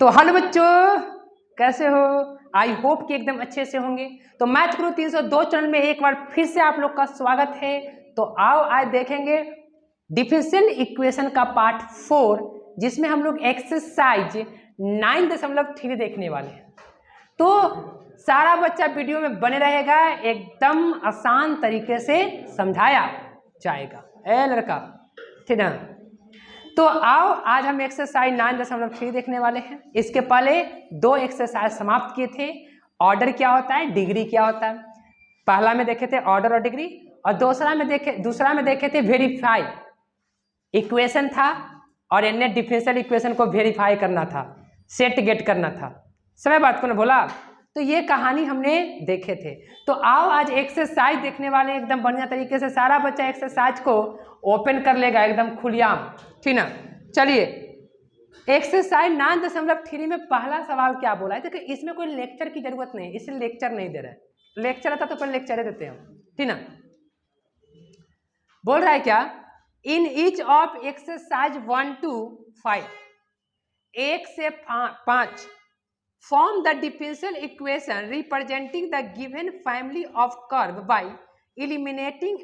तो हेलो बच्चों, कैसे हो? आई होप कि एकदम अच्छे से होंगे। तो मैथ गुरु 302 चैनल में एक बार फिर से आप लोग का स्वागत है। तो आओ आज देखेंगे डिफरेंशियल इक्वेशन का पार्ट 4, जिसमें हम लोग एक्सरसाइज 9.3 देखने वाले हैं। तो सारा बच्चा वीडियो में बने रहेगा, एकदम आसान तरीके से समझाया जाएगा। ए लड़का, ठीक ना? तो आओ आज हम एक्सरसाइज 9.3 देखने वाले हैं। इसके पहले 2 एक्सरसाइज समाप्त किए थे। ऑर्डर क्या होता है, डिग्री क्या होता है। पहला में देखे थे ऑर्डर और डिग्री, और दूसरा में देखे थे वेरीफाई। इक्वेशन था और इन्हें डिफरेंशियल इक्वेशन को वेरीफाई करना था, सेट गेट करना था। समय बात को ना बोला। तो ये कहानी हमने देखे थे। तो आओ आज एक्सरसाइज देखने वाले एकदम बढ़िया तरीके से। सारा बच्चा एक्सरसाइज को ओपन कर लेगा एकदम खुलेआम, ठीक ना? चलिए, एक्सरसाइज 9.3 में पहला सवाल क्या बोला है। देखिए, इसमें कोई लेक्चर की जरूरत नहीं, इसलिए लेक्चर नहीं दे रहा है। लेक्चर आता तो पहले लेक्चर देते हैं, ठीक ना? बोल रहा है क्या, इन ईच ऑफ एक्सरसाइज 1 to 5, 1 से 5 form the differential equation representing the given family of curve by eliminating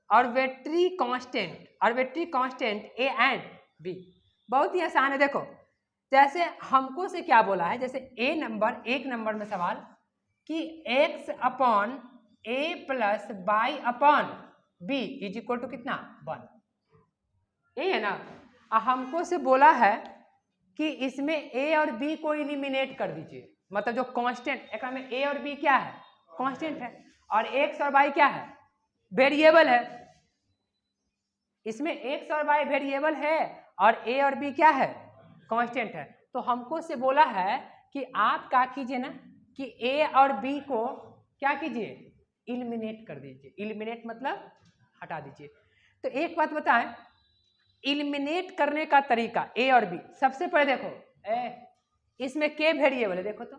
arbitrary constant a and b। बहुत ही आसान है। देखो, जैसे हमको से क्या बोला है, जैसे एक नंबर में सवाल कि x upon a plus by upon b is equal to कितना, 1। यही है ना? हमको से बोला है कि इसमें a और b को इलिमिनेट कर दीजिए। मतलब जो कांस्टेंट, एक में a और b क्या है, कांस्टेंट है, और x और y क्या है, वेरिएबल है। इसमें x और y वेरिएबल है और a और b क्या है, कांस्टेंट है। तो हमको से बोला है कि आप क्या कीजिए ना, कि a और b को क्या कीजिए, इलिमिनेट कर दीजिए। इलिमिनेट मतलब हटा दीजिए। तो एक बात बताएं, इलिमिनेट करने का तरीका ए और बी। सबसे पहले देखो, इसमें के वेरिएबल है, देखो तो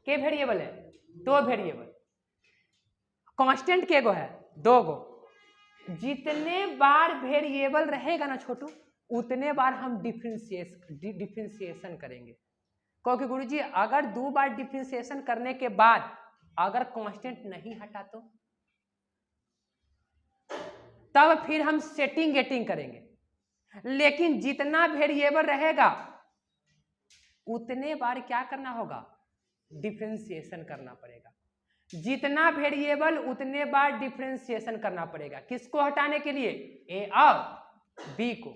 के वेरिएबल है, 2 वेरिएबल। कांस्टेंट के गो है, 2 गो। जितने बार वेरिएबल रहेगा ना छोटू, उतने बार हम डिफरेंशिएशन करेंगे। क्योंकि गुरुजी अगर 2 बार डिफरेंशिएशन करने के बाद अगर कांस्टेंट नहीं हटा तो तब फिर हम सेटिंग गेटिंग करेंगे। लेकिन जितना वेरिएबल रहेगा उतने बार क्या करना होगा, डिफरेंशिएशन करना पड़ेगा। जितना वेरिएबल उतने बार डिफरेंशिएशन करना पड़ेगा। किसको हटाने के लिए, ए और बी को।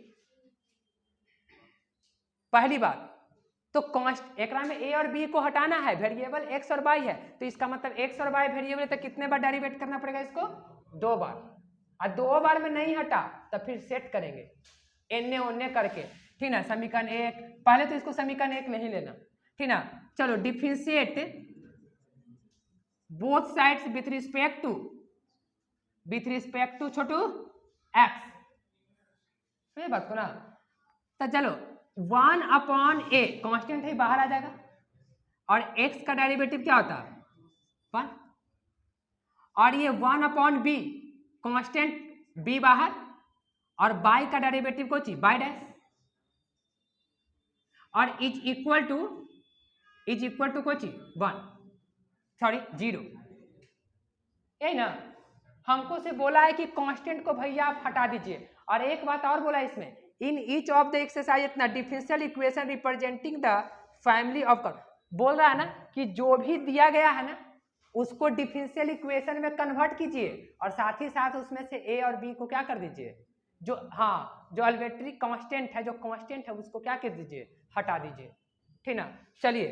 पहली बात तो कांस्ट एकरा में ए और बी को हटाना है, वेरिएबल एक्स और वाई है, तो इसका मतलब एक्स और वाई वेरिएबल है, तो कितने बार डेरिवेट करना पड़ेगा इसको, 2 बार। और 2 बार में नहीं हटा तो फिर सेट करेंगे एन्ने ओन्ने करके, ठीक ना? समीकरण 1, पहले तो इसको समीकरण 1 नहीं लेना, ठीक ना? चलो, differentiate both sides with respect to छोटू एक्स। ये बात को ना, तो चलो 1 अपॉन ए कांस्टेंट है, बाहर आ जाएगा, और x का डेरिवेटिव क्या होता है, 1। और ये 1 अपॉन बी कांस्टेंट b बाहर, और y का डेरिवेटिव को चाहिए बाई डैश, और इज इक्वल टू को चाहिए 1, सॉरी 0। यही ना? हमको से बोला है कि कांस्टेंट को भैया आप हटा दीजिए। और एक बात और बोला है इसमें, in each of the exercise इतना differential equation representing the family of curve. बोल रहा है ना कि जो भी दिया गया है ना उसको डिफरेंशियल इक्वेशन में कन्वर्ट कीजिए, और साथ ही साथ उसमें से ए और बी को क्या कर दीजिए, जो आर्बिट्रेरी कांस्टेंट है, जो कांस्टेंट है उसको क्या कर दीजिए, हटा दीजिए, ठीक ना? चलिए,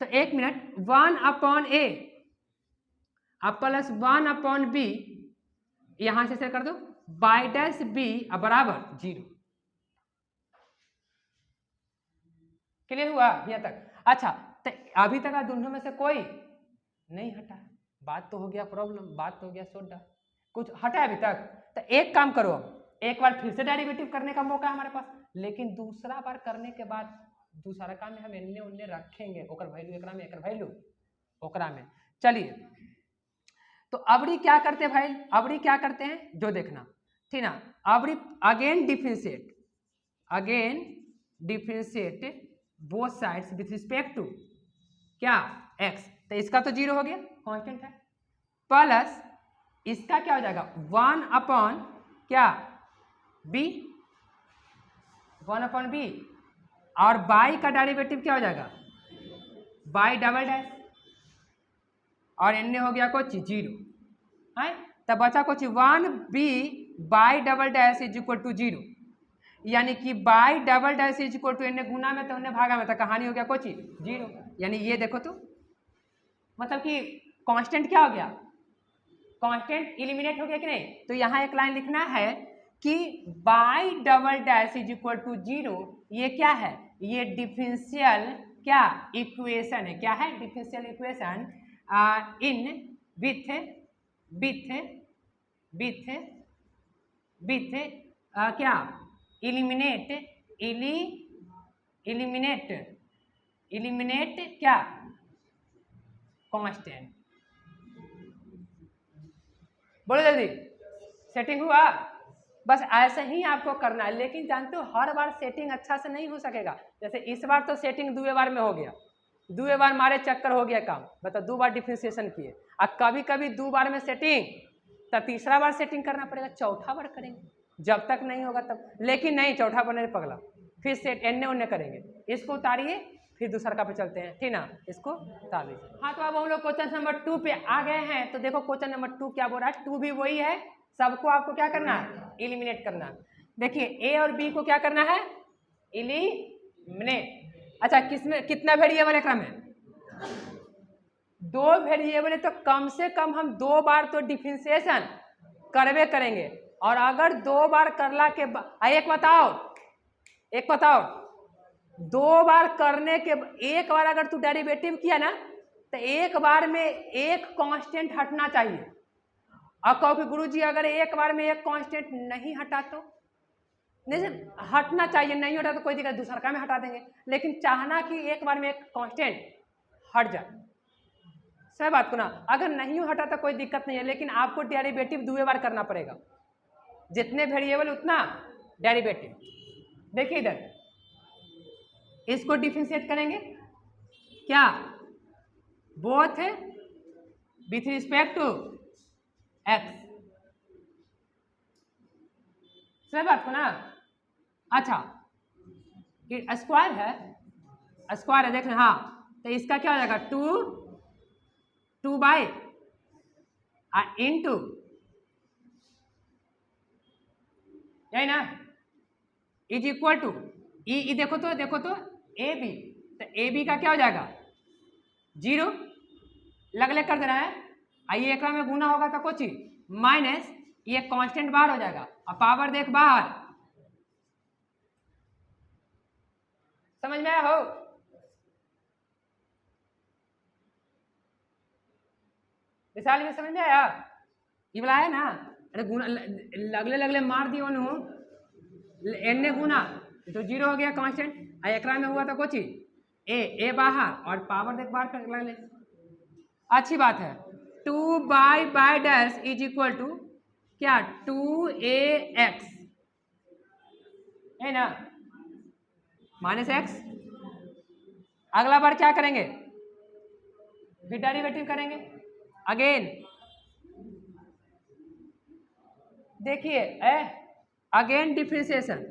तो 1 मिनट, 1 अपॉन ए प्लस 1 अपॉन बी, यहां से कर दो बाई डैश बी बराबर 0। क्लियर हुआ यहाँ तक? अच्छा, तो अभी तक दोनों में से कोई नहीं हटा। बात तो हो गया प्रॉब्लम, बात तो हो गया सोडा, कुछ हटा अभी तक। तो एक काम करो, एक बार फिर से डेरिवेटिव करने का मौका है हमारे पास, लेकिन दूसरा बार करने के बाद दूसरा काम में हम इन्ने उन्ने रखेंगे, ओकर वैल्यू एकरा में, एकर वैल्यू ओकरा में। चलिए, तो अबरी क्या करते हैं भाई, अबरी क्या करते हैं जो देखना, ठीक ना? अबरी again differentiate both sides with respect to क्या x, तो इसका तो 0 हो गया, कांस्टेंट है, प्लस इसका क्या हो जाएगा 1 अपॉन क्या b, 1 अपॉन b, और बाई का डेरिवेटिव क्या हो जाएगा बाई डबल डैश, और इनने हो गया कुछ 0 है, तब बचा कुछ 1b by double dash is equal to 0, यानी कि by double dash is equal to इन्हें गुना में तो उन्हें भागा में, तो कहानी हो गया कुछ 0, यानी ये देखो तो मतलब कि कांस्टेंट क्या हो गया, कांस्टेंट इलिमिनेट हो गया कि नहीं। तो यहाँ एक लाइन लिखना है कि by double dash is equal to 0, ये क्या है, ये डिफरेंशियल क्या इक्वेशन है, क्या है डिफरेंशियल इक्वेशन इन विथ क्या इलिमिनेट क्या कांस्टेंट। बोलो जल्दी, सेटिंग हुआ? बस ऐसे ही आपको करना है, लेकिन जानते हो हर बार सेटिंग अच्छा से नहीं हो सकेगा। जैसे इस बार तो सेटिंग 2 बार में हो गया, 2 बार मारे चक्कर हो गया काम, बताओ 2 बार डिफ्रेंशिएशन किए, और कभी कभी 2 बार में सेटिंग, तो तीसरा बार सेटिंग करना पड़ेगा, चौथा बार करेंगे, जब तक नहीं होगा तब। लेकिन नहीं, चौथा बार नहीं पगला, फिर सेट एन्ने उन्ने करेंगे। इसको उतारिए, फिर दूसरा पे चलते हैं, ठीक ना, इसको उतार लीजिए। हाँ, तो अब हम लोग क्वेश्चन नंबर 2 पे आ गए हैं। तो देखो क्वेश्चन नंबर 2 क्या बोल रहा है, 2 भी वही है, सबको आपको क्या करना है, एलिमिनेट करना। देखिए ए और बी को क्या करना है, एलिमिनेट। अच्छा, किसमें कितना वेरिएबल है क्रम में, 2 वेरिएबल है, तो कम से कम हम 2 बार तो डिफरेंशिएशन करवे करेंगे। और अगर 2 बार करला के एक बताओ 2 बार करने के, एक बार अगर तू डेरिवेटिव किया ना, तो एक बार में एक कांस्टेंट हटना चाहिए। और कहो कि गुरुजी अगर एक बार में एक कांस्टेंट नहीं हटा तो नहीं, हटना चाहिए, नहीं हटा तो कोई दिक्कत, दूसरा का में हटा देंगे, लेकिन चाहना कि एक बार में एक कांस्टेंट हट जाए। सही बात को ना, अगर नहीं हटा तो कोई दिक्कत नहीं है, लेकिन आपको डेरिवेटिव 2 बार करना पड़ेगा, जितने वेरिएबल उतना डेरिवेटिव। देखिए इधर इसको डिफरेंशिएट करेंगे क्या, both with respect to x. सही बात को ना। अच्छा, स्क्वायर है, देख रहे, हाँ, तो इसका क्या हो जाएगा 2 बाई इंटू, यही ना, इज इक्वल टू ई, देखो तो ए बी, तो ए बी का क्या हो जाएगा 0, लगले कर दे रहा है, आइए एक में गुना होगा तो कुछ माइनस, ये कांस्टेंट बाहर हो जाएगा, और पावर देख बाहर, समझ में आया हो। विशाल में समझ में आया, ये वाला है ना, अरे गुना लगले मार दियो नु, एन्ने गुना तो 0 हो गया कांस्टेंट, एक में हुआ तो कुछ ए बाहर, और पावर देख बाहर कर ले। अच्छी बात है, 2 by dash is equal to क्या 2ax है ना, माइनस एक्स। अगला बार क्या करेंगे, फिर डेरिवेटिव करेंगे अगेन। देखिए अगेन डिफरेंशिएशन,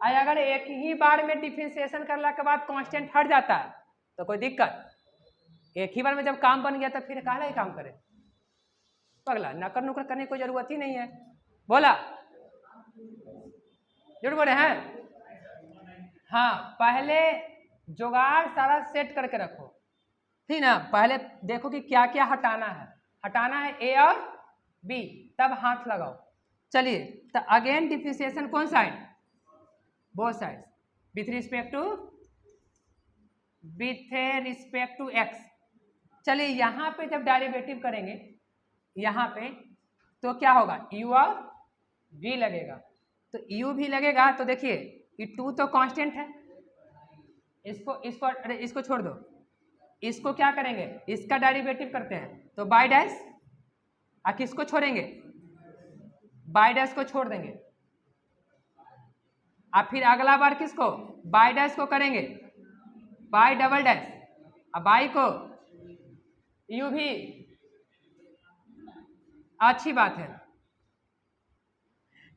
अगर एक ही बार में डिफरेंशिएशन करने के बाद कांस्टेंट हट जाता है तो कोई दिक्कत, एक ही बार में जब काम बन गया तो फिर काहे काम करे, पगला नकर नुकर करने की कोई जरूरत ही नहीं है। बोला झूठ बोले हैं, हाँ, पहले जुगाड़ सारा सेट करके रखो, ठीक ना, पहले देखो कि क्या क्या हटाना है ए और बी, तब हाथ लगाओ। चलिए, तो अगेन डिफरेंशिएशन कौन side, both side with respect to x. चलिए यहाँ पे जब डेरिवेटिव करेंगे यहाँ पे तो क्या होगा, u और v लगेगा, तो u भी लगेगा, तो देखिए ये 2 तो कांस्टेंट है, इसको छोड़ दो, इसको क्या करेंगे, इसका डेरिवेटिव करते हैं, तो बाई डैश, किसको छोड़ेंगे, बाई डैश को छोड़ देंगे, अब फिर अगला बार किसको, बाई डैश को करेंगे, बाई डबल डैश, अब बाई को यू भी, अच्छी बात है।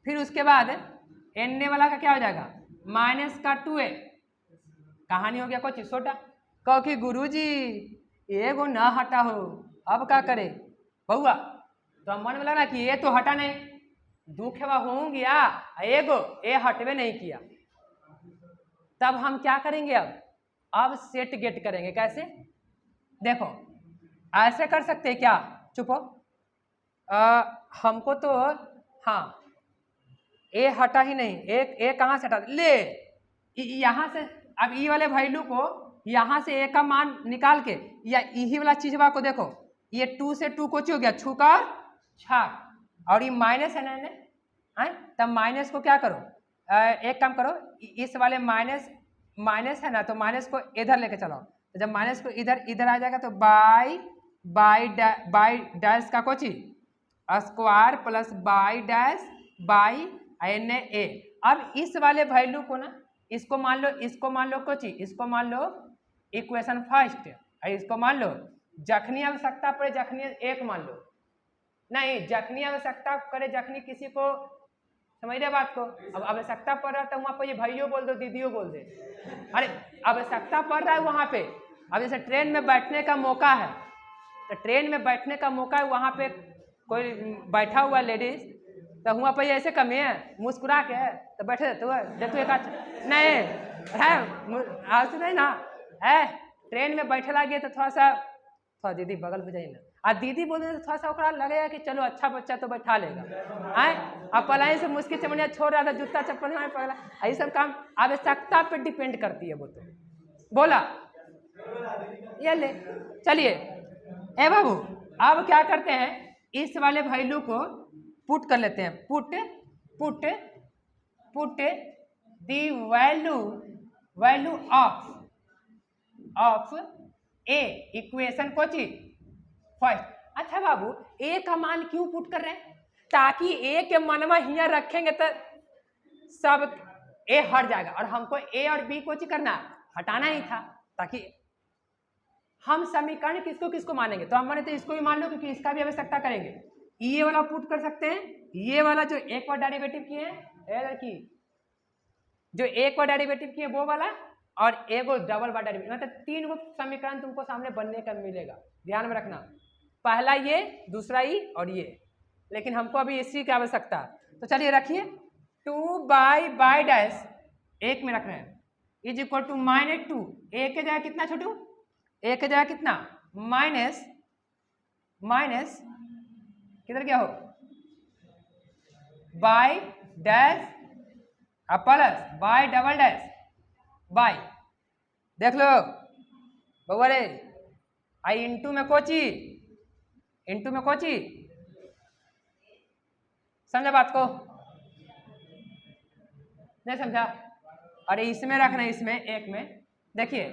फिर उसके बाद एन वाला का क्या हो जाएगा, माइनस का 2a, कहानी हो गया कुछ छोटा। कहो कि गुरुजी एगो ना हटा हो, अब क्या करे बउआ, तो मन में लग रहा कि ये तो हटा नहीं, दुख हो गया, एगो ए हटवे नहीं किया। तब हम क्या करेंगे, अब सेट गेट करेंगे। कैसे, देखो ऐसे कर सकते क्या, चुप हो, हमको तो हाँ ए हटा ही नहीं, ए कहाँ से हटा ले, यहाँ से अब ई वाले वैल्यू को यहाँ से ए का मान निकाल के, या यही वाला चीजवा को देखो, ये 2 से 2 को हो गया छूका छाक, और ये माइनस है ना, तब माइनस को क्या करो, एक काम करो, इस वाले माइनस है ना, तो माइनस को इधर लेके चलो, तो जब माइनस को इधर आ जाएगा तो बाई डैश का कोची square plus by dash by n a. अब इस वाले वैल्यू को ना, इसको मान लो कोची, इसको मान लो इक्वेशन फर्स्ट, और इसको मान लो जखनी आवश्यकता पड़े जखनी एक मान लो, नहीं जखनी आवश्यकता करे जखनी किसी को, समझ रहे बात को, अब आवश्यकता पड़ रहा है तो वहाँ पे ये भाइयों बोल दो दीदियों बोल दे, अरे आवश्यकता पड़ रहा है वहाँ पे, अब जैसे ट्रेन में बैठने का मौका है, तो ट्रेन में बैठने का मौका है, वहाँ पे कोई बैठा हुआ लेडीज, तो वहाँ पर ऐसे कमी है मुस्कुरा के तो बैठे तो जब एक नहीं है आज नहीं ना है, ट्रेन में बैठे लगे तो थोड़ा दीदी बगल हो जाए ना, और दीदी बोले तो थोड़ा सा ओकरा लगेगा कि चलो अच्छा बच्चा तो बैठा लेगा, आए अब पलाई से मुश्किल चमड़िया छोड़ रहा था, जूता चप्पल में पगला, ये सब काम आवश्यकता पे डिपेंड करती है। वो तो बोला ये ले, चलिए ए बाबू अब क्या करते हैं, इस वाले वैल्यू को पुट कर लेते हैं, put the value of A equation को चीज फर्स्ट। अच्छा बाबू ए का मान क्यों पुट कर रहे हैं, ताकि ए के मनवा हिया रखेंगे तो सब ए हट जाएगा, और हमको ए और बी को चीज करना हटाना ही था, ताकि हम समीकरण किसको मानेंगे, तो हम माने तो इसको भी मान लो, क्योंकि इसका भी आवश्यकता करेंगे। ये वाला पुट कर सकते हैं, ये वाला जो एक बार डेरिवेटिव किए हैं लड़की, जो एक बार डेरिवेटिव किए वो वाला, और एक डबल बार डेरिवेटिव, मतलब 3 गो समीकरण तुमको सामने बनने का मिलेगा, ध्यान में रखना, पहला ये, दूसरा ये और ये, लेकिन हमको अभी इसी की आवश्यकता। तो चलिए रखिए 2 बाई डैश एक में रख रहे हैं इज इक्वल टू -2, एक के जगह कितना छोटू, एक के जगह कितना माइनस किधर क्या हो by dash plus by double dash by, देख लो बउआ रे, आई इंटू में कोची समझा बात को, नहीं समझा, अरे इसमें रखना, इसमें एक में देखिए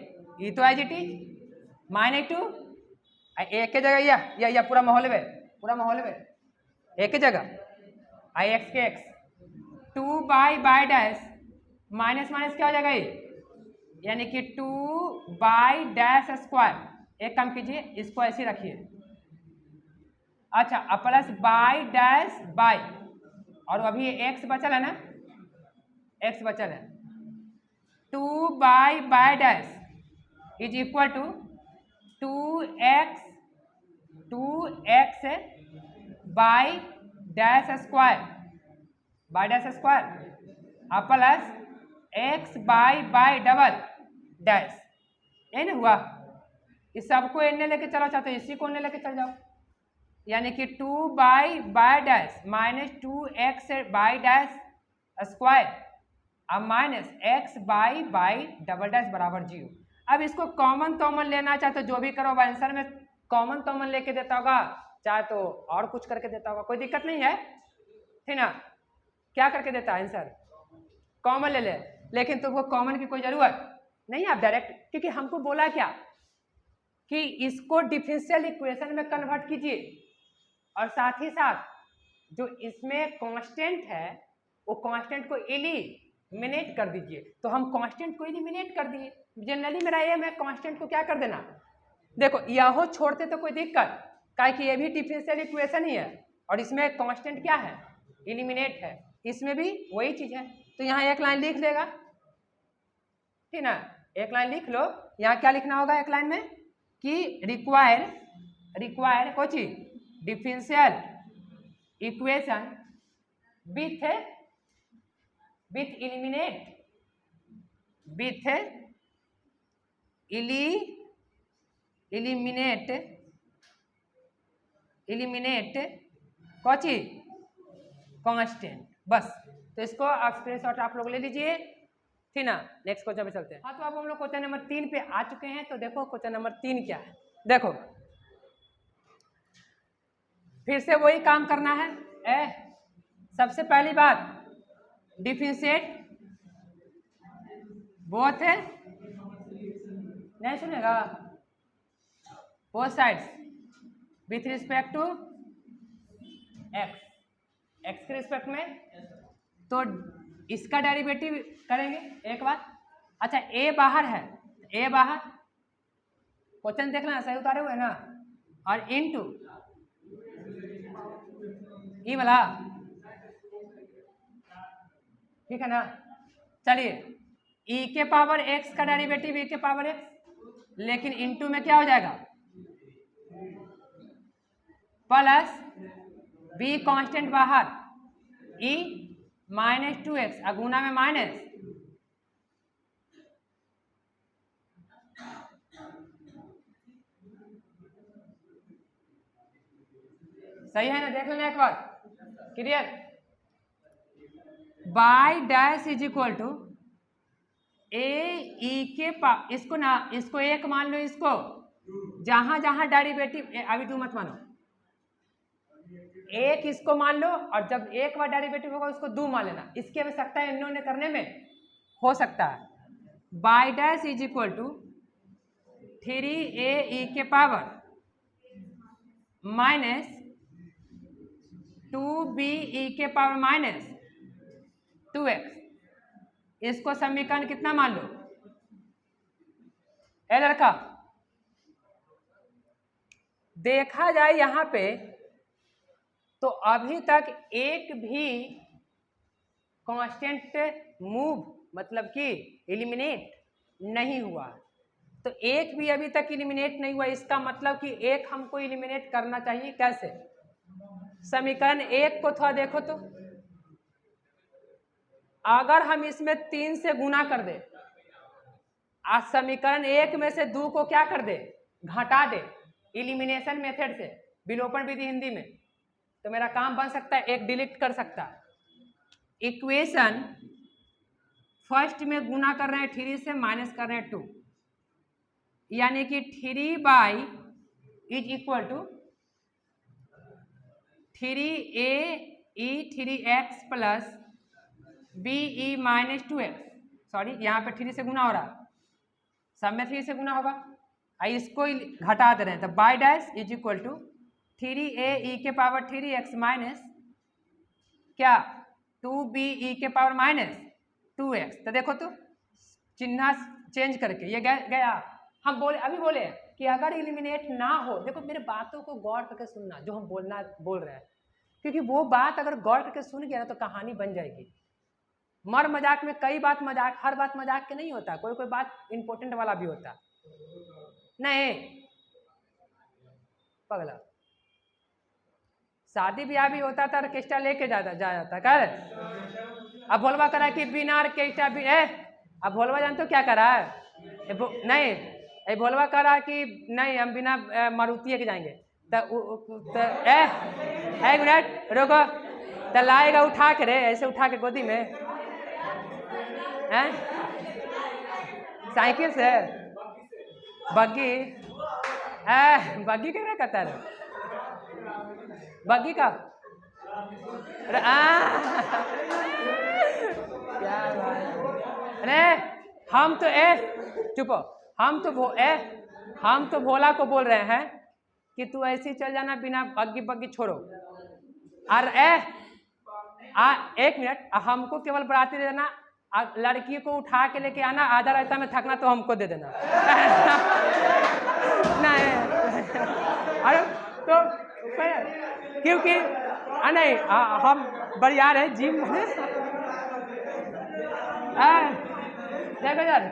ये तो एज इट इज -2, एक के जगह या पूरा माहौल में एक ही जगह आई एक्स के एक्स, 2 बाई डैश माइनस क्या हो जाएगा ये, यानी कि 2 बाई डैश स्क्वायर, एक काम कीजिए इसको ऐसे रखिए, अच्छा प्लस बाई डैश बाई, और अभी एक्स बचल है ना, एक्स बचल है, 2 by dash is equal to 2x by dash square plus x by double dash, ये ना हुआ, इस सबको एने लेके चलो, चाहते इसी को एने लेके चल जाओ, यानी कि 2 by dash minus 2x by dash square अब minus x by double dash बराबर 0। अब इसको कॉमन लेना चाहे तो जो भी करो, आंसर में कॉमन लेके देता होगा, चाहे तो और कुछ करके देता होगा, कोई दिक्कत नहीं है, ठीक ना, क्या करके देता है आंसर, कॉमन ले ले, लेकिन तुमको कॉमन की कोई जरूरत नहीं, आप डायरेक्ट, क्योंकि हमको बोला क्या कि इसको डिफरेंशियल इक्वेशन में कन्वर्ट कीजिए, और साथ ही साथ जो इसमें कांस्टेंट है वो कांस्टेंट को इली इलिमिनेट कर दीजिए। तो हम कांस्टेंट को इलिमिनेट कर दिए। जनरली मेरा एम है कांस्टेंट को क्या कर देना। देखो यहो छोड़ते तो कोई दिक्कत, काहे कि ये भी डिफरेंशियल इक्वेशन ही है और इसमें कांस्टेंट क्या है, इलिमिनेट है, इसमें भी वही चीज है। तो यहाँ एक लाइन लिख लेगा, ठीक ना, एक लाइन लिख लो। यहाँ क्या लिखना होगा एक लाइन में कि रिक्वायर कोई चीज differential equation with eliminate Cauchy constant. बस तो इसको आप स्क्रीनशॉट आप लोग ले लीजिए, ठीक ना। नेक्स्ट क्वेश्चन पे चलते हैं। हाँ तो अब हम लोग क्वेश्चन नंबर 3 पे आ चुके हैं। तो देखो क्वेश्चन नंबर 3 क्या है। देखो फिर से वही काम करना है। सबसे पहली बात डिफरेंशिएट बोथ है, नहीं सुनेगा, both sides with respect to x के रिस्पेक्ट में। तो इसका डेरिवेटिव करेंगे एक बार। अच्छा ए बाहर है, ए बाहर क्वेश्चन देख लेना सही उतारे हुए ना, और इनटू ई वाला, ठीक है ना। चलिए ई के पावर एक्स का डेरिवेटिव ई के पावर एक्स, लेकिन इनटू में क्या हो जाएगा प्लस बी कांस्टेंट बाहर ई -2x अगुना में माइनस, सही है ना, देख लेना एक बार clear. Y dash is equal to A e के पावर, इसको ना इसको एक मान लो, इसको जहां जहां डेरिवेटिव अभी टू मत मानो, एक इसको मान लो और जब एक बार डेरिवेटिव होगा उसको दो मान लेना। इसकी आवश्यकता है इन्होंने करने में हो सकता है। By dash is equal to 3a e के पावर माइनस 2b e के पावर माइनस 2x, इसको समीकरण कितना मान लो ए लड़का। देखा जाए यहां पे तो अभी तक एक भी कांस्टेंट मूव मतलब कि इलिमिनेट नहीं हुआ। तो एक भी अभी तक इलिमिनेट नहीं हुआ, इसका मतलब कि एक हमको इलिमिनेट करना चाहिए। कैसे, समीकरण एक को थोड़ा देखो तो, अगर हम इसमें 3 से गुना कर दे, आज समीकरण एक में से 2 को क्या कर दे, घटा दे, इलिमिनेशन मेथड से, विलोपन विधि हिंदी में, तो मेरा काम बन सकता है, एक डिलीट कर सकता है। इक्वेशन फर्स्ट में गुना कर रहे हैं 3 से, माइनस कर रहे हैं 2, यानी कि 3 is equal to 3a e 3x प्लस b e -2x। सॉरी यहाँ पे 3 से गुना हो रहा, सब में 3 से गुना होगा, इसको घटा दे रहे हैं। तो by dash is equal to 3a e के पावर 3x माइनस क्या 2b e के पावर माइनस 2x। तो देखो तो चिन्ह चेंज करके ये गया। हम बोले अभी बोले कि अगर इलिमिनेट ना हो, देखो मेरे बातों को गौर करके सुनना जो हम बोल रहे हैं, क्योंकि वो बात अगर गौर करके सुन गया ना तो कहानी बन जाएगी। मर मजाक में कई बात मजाक, हर बात मजाक के नहीं होता, कोई कोई बात इंपॉर्टेंट वाला भी होता नहीं। पगला शादी ब्याह भी होता था, ऑर्केस्ट्रा लेके जाता कर। अब भोलवा करा कि बिना ऑर्केस्ट्रा भी अब भोलवा जानते हो क्या करा है, नहीं भोलवा करा कि नहीं हम बिना मारुति के जाएंगे। तो एक मिनट रुको, तो लाएगा उठा के रे, ऐसे उठा के गोदी में, हैं साइकिल से, बग्गी बग्गी क्या कहता है, बग्गी का अरे हम तो चुपो, हम तो भोला को बोल रहे हैं कि तू ऐसे ही चल जाना बिना बग्गी छोड़ो। और एक मिनट, हमको केवल बराती दे देना, लड़की को उठा के लेके आना, आधा रास्ता में थकना तो हमको दे देना। नहीं अरे तो क्योंकि नहीं हम बरियार है जिम में। देखो यार,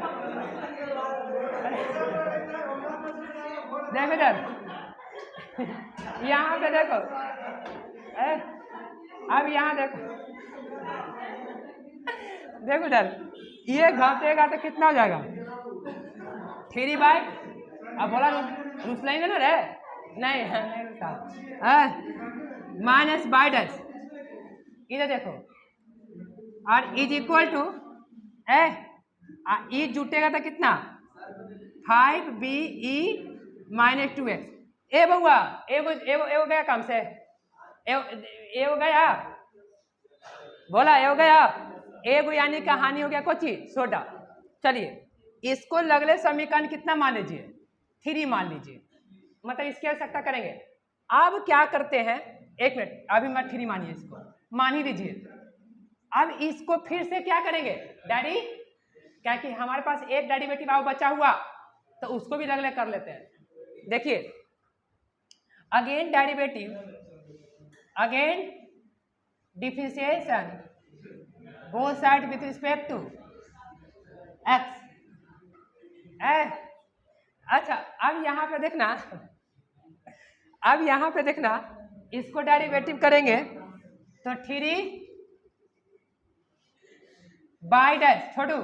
देखो यार, यहाँ पे देखो, अब यहाँ देखो, देखो यार, ये घटेगा तो कितना हो जाएगा 3 बाई, अब बोला रुस लेंगे ना रे, नहीं माइनस बाई डैश, इधर देखो, और इज इक्वल टू ई जुटेगा तो कितना 5BE माइनस 2x। ए बउआ एगो गया काम से, एगो गया, बोला एगो गया, एगो यानी कहानी हो गया कोची सोडा। चलिए इसको लगले समीकरण कितना मान लीजिए 3 मान लीजिए, मतलब इसकी आवश्यकता करेंगे। अब क्या करते हैं, एक मिनट, अभी मत 3 मानिए, इसको मान ही लीजिए। अब इसको फिर से क्या करेंगे डैडी, क्या कि हमारे पास एक डेरिवेटिव अब बचा हुआ, तो उसको भी लगले कर लेते हैं। देखिए again derivative, again differentiation both side with respect to x. अच्छा अब यहाँ पे देखना, अब यहाँ पे देखना, इसको डेरिवेटिव करेंगे तो 3 बाई डैश छोड़ू,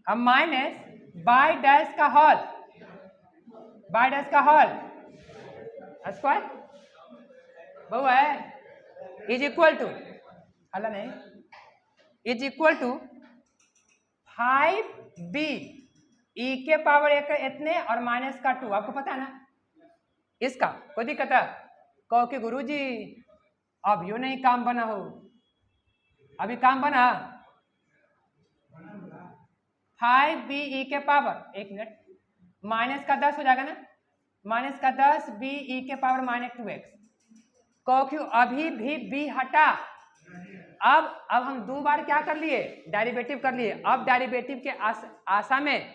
अब माइनस बाई डैश का होल, बाई डैश का होल स्क्वायर बहु है इज इक्वल टू, हला नहीं, इज इक्वल टू 5B ई के पावर एक इतने और माइनस का 2, आपको पता है ना इसका, कोई दिक्कत है? कहो कि गुरुजी अब यो नहीं काम बना हो, अभी काम बना 5B ई के पावर, एक मिनट, माइनस का 10 हो जाएगा ना, माइनस का 10B ई के पावर माइनस 2x। कहो कि अभी भी B हटा, अब हम 2 बार क्या कर लिए डेरिवेटिव कर लिए, अब डेरिवेटिव के आशा में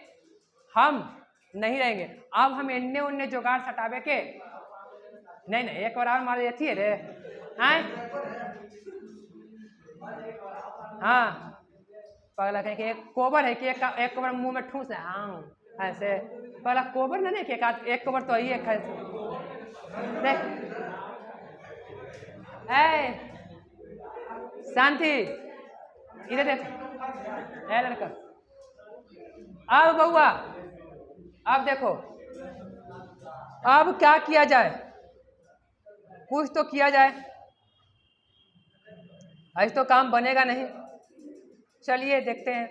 हम नहीं रहेंगे। अब हम इन्ने उन्ने जुगाड़ सटावे के नहीं, एक बार और मारे थी रे, हाँ पगला कहें कि एक कोबर है कि एक कोबर मुंह में ठूस है, हाँ ऐसे पगला कोबर नहीं कि एक कोबर तो ही है देख, शांति इधर देख, लड़का, अब बउआ, अब देखो अब क्या किया जाए, कुछ तो किया जाए, ऐसे तो काम बनेगा नहीं। चलिए देखते हैं,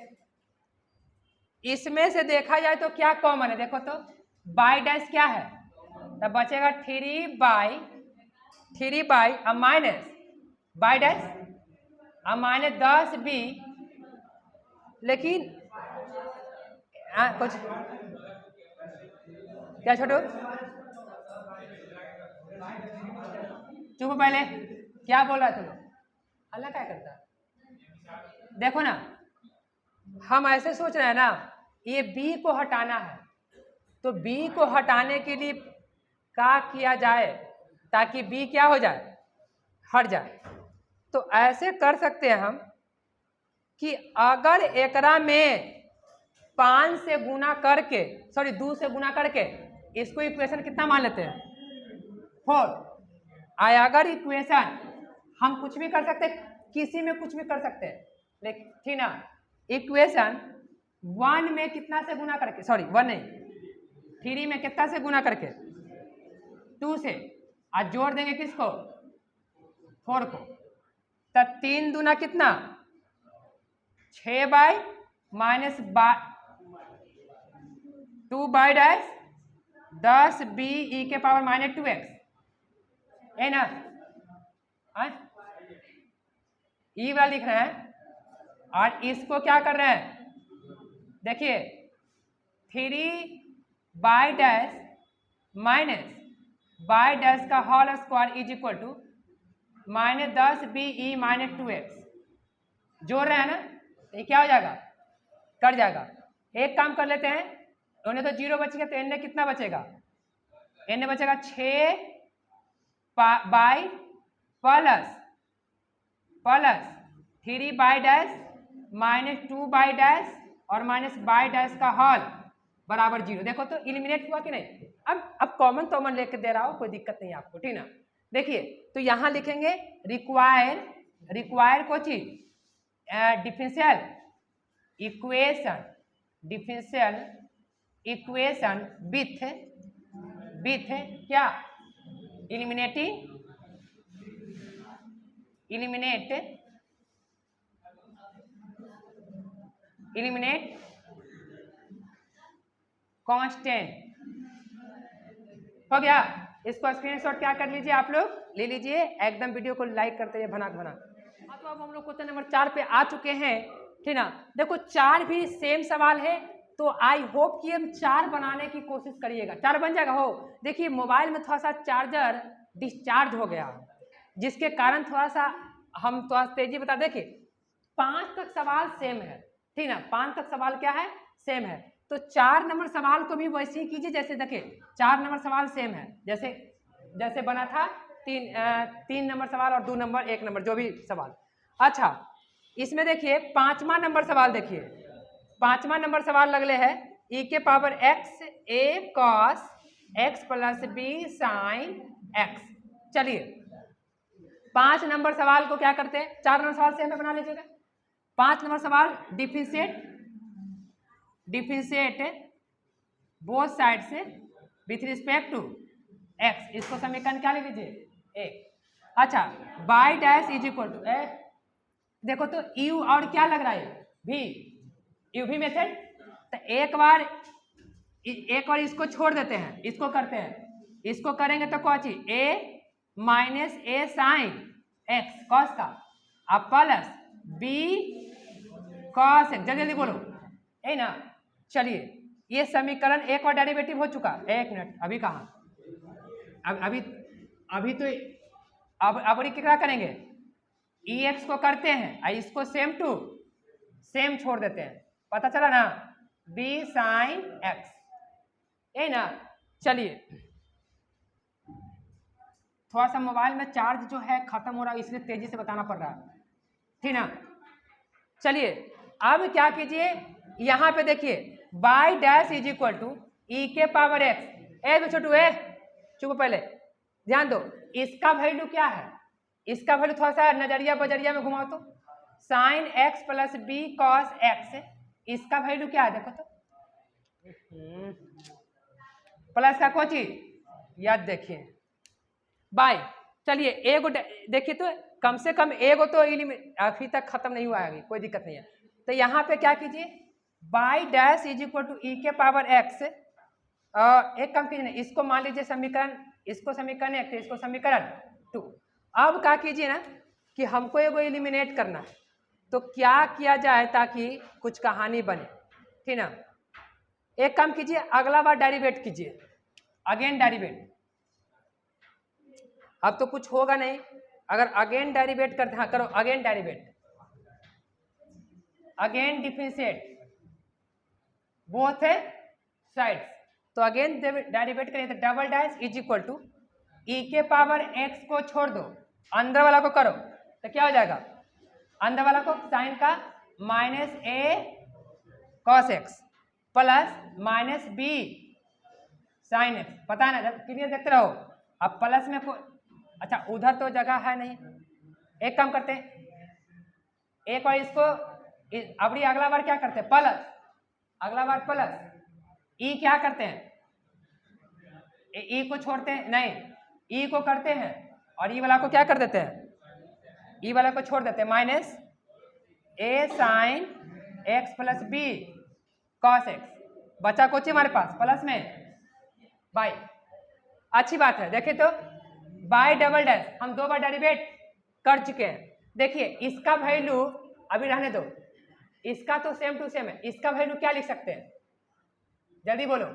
इसमें से देखा जाए तो क्या कॉमन है, देखो तो बाई डैश क्या है, तब बचेगा 3 बाई अब माइनस बाई डैश अब माइनस 10B, लेकिन कुछ क्या छोटू चुप पहले, क्या बोल रहा तुम, अल्लाह क्या करता, देखो ना हम ऐसे सोच रहे हैं ना, ये B को हटाना है, तो B को हटाने के लिए क्या किया जाए ताकि B क्या हो जाए, हट जाए। तो ऐसे कर सकते हैं हम कि अगर एकरा में 5 से गुना करके, सॉरी 2 से गुना करके, इसको इक्वेशन कितना मान लेते हैं 4। अगर इक्वेशन हम कुछ भी कर सकते, किसी में कुछ भी कर सकते हैं, लेकिन ठीक ना, इक्वेशन 1 में कितना से गुना करके, सॉरी 1 नहीं 3 में कितना से गुना करके 2 से, आज जोड़ देंगे किसको 4 को, तब 3 दूना कितना 6 by minus 2 by dash 10B ई के पावर माइनस 2x है ना, ई वाला लिख रहे हैं, और इसको क्या कर रहे हैं, देखिए 3 y dash minus y dash का whole square is equal to minus 10B e minus 2x, जोड़ रहे हैं ना, तो ये क्या हो जाएगा, कट जाएगा। एक काम कर लेते हैं, उन्हें तो 0 बच गया, तो एन कितना बचेगा, एन बचेगा 6 by plus 3 y dash minus 2 by dash और माइनस बाई डैश का हॉल बराबर 0। देखो तो इलिमिनेट हुआ कि नहीं। अब कॉमन लेके दे रहा हूं, कोई दिक्कत नहीं आपको, ठीक ना। देखिए तो यहां लिखेंगे रिक्वायर को चीज डिफरेंशियल इक्वेशन विथ क्या, इलिमिनेट कांस्टेंट। हो गया। इसको स्क्रीनशॉट क्या कर लीजिए, आप लोग ले लीजिए, एकदम वीडियो को लाइक करते हुए भनाक। तो अब हम लोग क्वेश्चन नंबर 4 पे आ चुके हैं, ठीक ना। देखो 4 भी सेम सवाल है, तो आई होप कि हम 4 बनाने की कोशिश करिएगा। 4 बन जाएगा। हो देखिए मोबाइल में थोड़ा सा चार्जर डिस्चार्ज हो गया, जिसके कारण थोड़ा सा हम थोड़ा तेजी बता। देखिए 5 तक सवाल सेम है, ठीक ना, 5 तक सवाल क्या है, सेम है। तो 4 नंबर सवाल को भी वैसे ही कीजिए, जैसे देखिए 4 नंबर सवाल सेम है, जैसे बना था 3 नंबर सवाल और 2 नंबर 1 नंबर जो भी सवाल। अच्छा इसमें देखिए 5वां नंबर सवाल, देखिए 5वां नंबर सवाल लगले है e के power x a cos x प्लस b साइन x। चलिए 5 नंबर सवाल को क्या करते हैं, 4 नंबर सवाल सेम बना लीजिएगा। 5 नंबर सवाल डिफरेंशिएट बोथ साइड से विथ रिस्पेक्ट टू x, इसको समीकरण क्या ले लीजिए 1। अच्छा by dash is equal to देखो तो u और क्या लग रहा है v, u v मेथड। तो एक बार इसको छोड़ देते हैं, इसको करते हैं, इसको करेंगे तो कौन चीज a minus a sine x cos का, अब प्लस b कॉस x, जल्दी जल्दी बोलो है ना। चलिए ये समीकरण एक और डेरिवेटिव हो चुका। एक मिनट, अभी कहाँ, अभी तो अब क्या करेंगे, ex को करते हैं, इसको सेम टू सेम छोड़ देते हैं, पता चला ना, b साइन x है ना। चलिए थोड़ा सा मोबाइल में चार्ज जो है खत्म हो रहा है, इसलिए तेजी से बताना पड़ रहा है, ठीक ना। चलिए अब क्या कीजिए, यहां पे देखिए y dash is equal to e के पावर एक्स। छोटू चुप, पहले ध्यान दो, इसका वैल्यू क्या है, इसका वैल्यू थोड़ा सा नजरिया बजरिया में घुमाओ तो, sine x plus b cos x, इसका वैल्यू क्या है देखो तो, प्लस का कोई चीज याद देखिए बाय। चलिए एगो देखिए तो कम से कम एगो तो अभी तक खत्म नहीं हुआ है, कोई दिक्कत नहीं है। तो यहाँ पे क्या कीजिए, y dash is equal to e के पावर एक्स। एक काम कीजिए ना, इसको मान लीजिए समीकरण, इसको समीकरण 1, इसको समीकरण 2। अब क्या कीजिए ना कि हमको एगो एलिमिनेट करना है, तो क्या किया जाए ताकि कुछ कहानी बने, ठीक ना। एक काम कीजिए, अगला बार डेरिवेट कीजिए, अगेन डेरिवेट। अब तो कुछ होगा नहीं, अगर अगेन डेरिवेट करते, हाँ करो again derivate, again differentiate both sides. तो अगेन डेरिवेट करें तो double dash is equal to e के पावर एक्स को छोड़ दो, अंदर वाला को करो, तो क्या हो जाएगा, अंदर वाला को साइन का minus a cos x plus minus b sine x. पता है ना, जब क्लियर देखते रहो। अब प्लस में कोई, अच्छा उधर तो जगह है नहीं, एक काम करते हैं, एक बार इसको अब अगला बार क्या करते हैं प्लस, अगला बार प्लस, ई क्या करते हैं, ई को छोड़ते हैं नहीं, ई को करते हैं और ई वाला को क्या कर देते हैं, ई वाला को छोड़ देते हैं, minus a sine x plus b cos x, बचा कुछ हमारे पास प्लस में बाई। अच्छी बात है, देखिए तो बाई डबल डैश हम 2 बार डेरिवेट कर चुके हैं। देखिए इसका वैल्यू अभी रहने दो, इसका तो सेम टू सेम है, इसका वैल्यू क्या लिख सकते हैं, जल्दी बोलो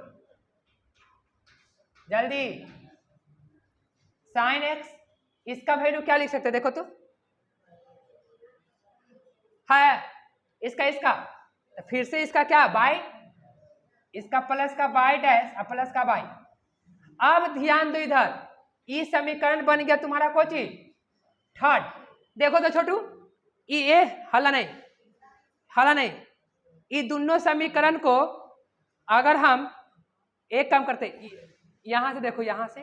जल्दी, साइन एक्स, इसका वैल्यू क्या लिख सकते हैं देखो तो, है इसका इसका, तो फिर से इसका क्या बाई, इसका प्लस का बाई डैश और प्लस का बाई। अब ध्यान दो इधर, ये समीकरण बन गया तुम्हारा कोई चीज थर्ड। देखो तो छोटू, ये हला नहीं, ये दोनों समीकरण को अगर हम एक काम करते, यहां से देखो, यहां से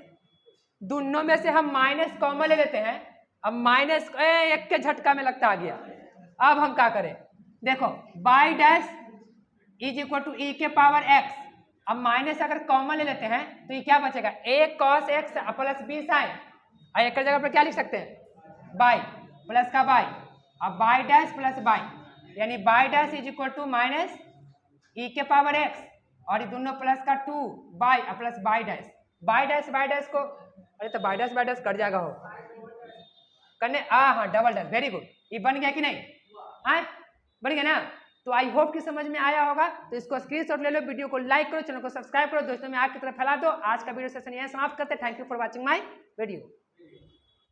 दोनों में से हम माइनस कॉमन ले लेते हैं। अब माइनस एक के झटका में लगता आ गया। अब हम क्या करें, देखो y dash is equal to e के पावर एक्स। अब माइनस अगर कॉमन ले लेते हैं तो ये क्या बचेगा, a cos x plus b sine, और एक जगह पर क्या लिख सकते हैं बाई प्लस का बाई, अब बाई डैश प्लस बाई, यानी y dash is equal to minus e के पावर एक्स, और ये दोनों प्लस का 2 बाई प्लस बाई डैश को, अरे तो बाई डैश कट जाएगा हो करने, हाँ डबल, वेरी गुड। ये बन गया कि नहीं, हाँ बन गया ना। तो आई होप कि समझ में आया होगा। तो इसको स्क्रीनशॉट ले लो, वीडियो को लाइक करो, चैनल को सब्सक्राइब करो, दोस्तों में आपकी तरफ फैला दो। आज का वीडियो सेशन यहां समाप्त करते हैं। Thank you for watching my video.